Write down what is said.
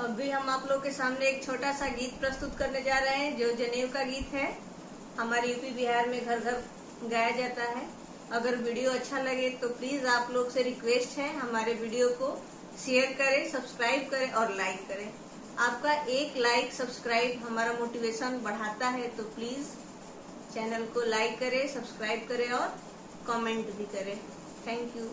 अब भी हम आप लोग के सामने एक छोटा सा गीत प्रस्तुत करने जा रहे हैं जो जनेऊ का गीत है। हमारे यूपी बिहार में घर घर गाया जाता है। अगर वीडियो अच्छा लगे तो प्लीज आप लोग से रिक्वेस्ट है, हमारे वीडियो को शेयर करें, सब्सक्राइब करें और लाइक करें। आपका एक लाइक सब्सक्राइब हमारा मोटिवेशन बढ़ाता है, तो प्लीज चैनल को लाइक करें, सब्सक्राइब करें और कमेंट भी करें। Thank you.